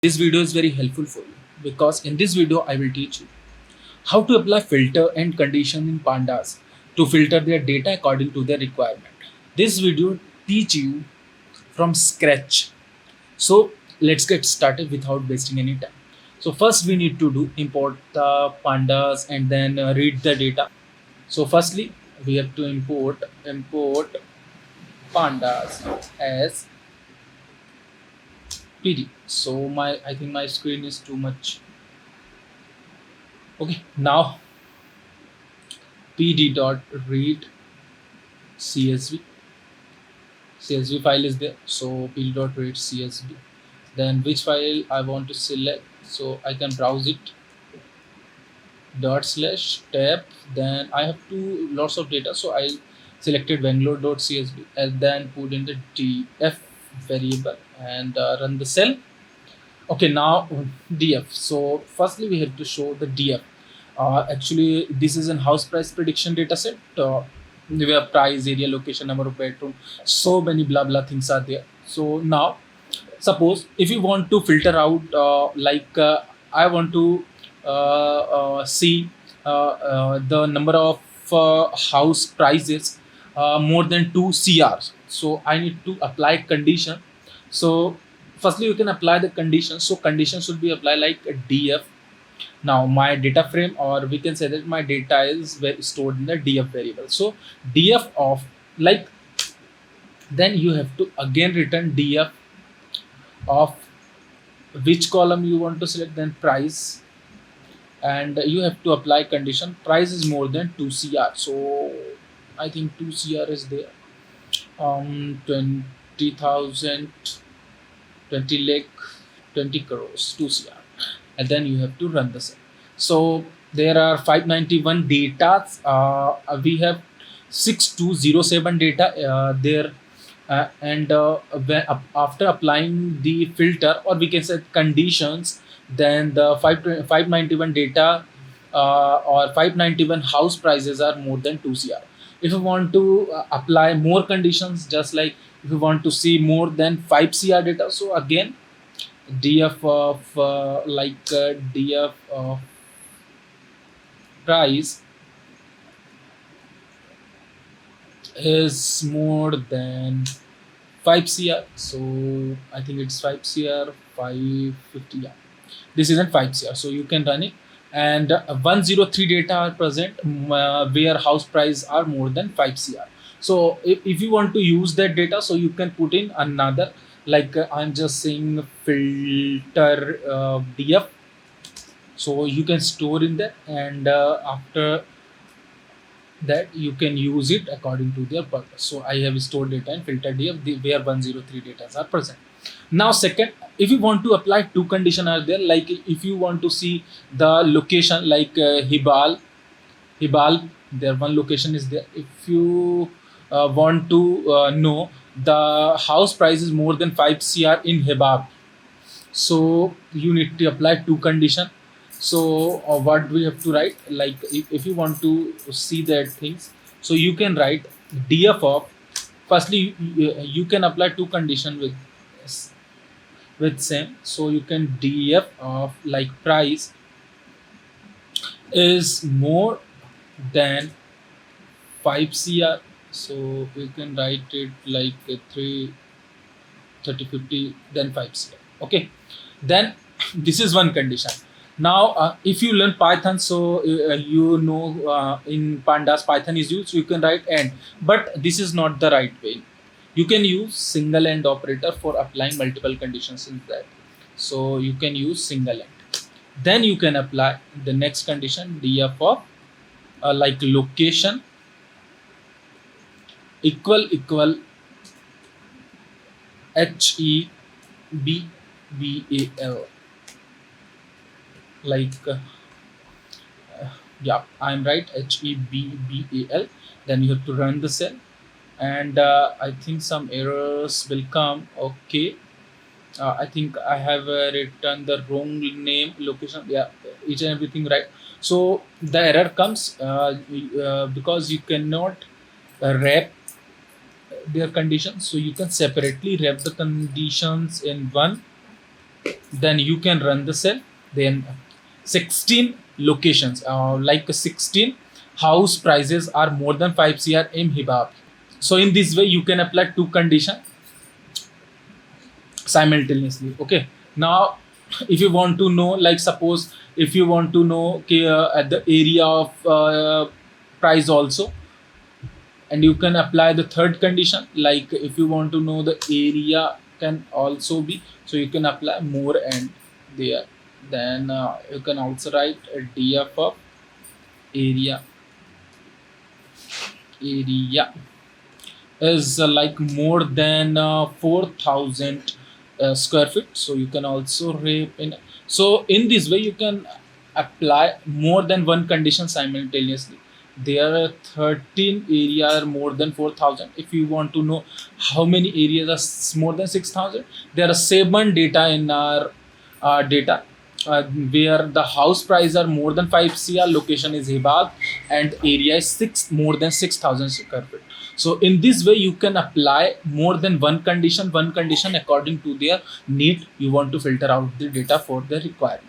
This video is very helpful for you because in this video I will teach you how to apply filter and condition in pandas to filter their data according to their requirement. This video teach you from scratch. So let's get started without wasting any time. So first we need to do import the pandas and then read the data. So firstly we have to import pandas as PD. So I think my screen is too much. Okay, now pd.read csv file is there, so pd.read csv. Then which file I want to select, so I can browse it, dot slash tab. Then I have lots of data, so I selected bangalore.csv and then put in the df variable and run the cell. Okay, now df. So firstly we have to show the df. Actually this is an house price prediction data set, where price, area, location, number of bedroom, so many blah blah things are there. So now suppose if you want to filter out, I want to see the number of house prices more than 2 crs, so I need to apply condition. So firstly you can apply the condition, so condition should be applied like a df. Now my data frame, or we can say that my data is stored in the df variable, so df of, like, then you have to again return df of which column you want to select, then price, and you have to apply condition price is more than 2 cr. So I think 2 cr is there, 20,000, 20 lakh, 20 crores, 2 cr, and then you have to run the same. So there are 591 data, we have 6207 data there, and after applying the filter, or we can say conditions, then the 591 data, or 591 house prices are more than 2 cr. If you want to apply more conditions, just like if you want to see more than 5 cr data, so again df of df of price is more than 5 cr. So I think it's 5 cr, 550, yeah, this isn't 5 cr, so you can run it. And 103 data are present, where house price are more than 5 cr. So if you want to use that data, so you can put in another, like I'm just saying filter df, so you can store in that, and after that you can use it according to their purpose. So I have stored data in filter df, where 103 data are present. Now second, if you want to apply two condition are there, like if you want to see the location, like hibal, there one location is there. If you want to know the house price is more than 5 cr in hibab, so you need to apply two condition. So what we have to write, like if you want to see that things, so you can write df of, firstly you can apply two condition with same. So you can df of like price is more than 5 cr, so we can write it like 3 30 50, then 5 cr. Okay, then this is one condition. Now if you learn python, so you know, in pandas python is used, so you can write and, but this is not the right way. You can use single and operator for applying multiple conditions in that, so you can use single and. Then you can apply the next condition, df of like location equal HEBBAL, like yeah, I'm right, HEBBAL. Then you have to run the cell, and I think some errors will come. Okay, I think I have written the wrong name, location, yeah, each and everything right. So the error comes because you cannot wrap their conditions, so you can separately wrap the conditions in one then you can run the cell. Then 16 locations, like 16 house prices are more than 5 cr in hibab. So in this way you can apply two conditions simultaneously. Okay, now if you want to know, like suppose if you want to know, okay, at the area of price also, and you can apply the third condition, like if you want to know the area can also be, so you can apply more and there. Then you can also write a df of area. Area is like more than 4000 square feet, so you can also rip in. So in this way you can apply more than one condition simultaneously. There are 13 areas more than 4000. If you want to know how many areas are more than 6000, there are 7 data in our data, where the house price are more than 5 cr, location is Hibag, and area is 6 more than 6000 square feet. So in this way you can apply more than one condition according to their need. You want to filter out the data for the requirement.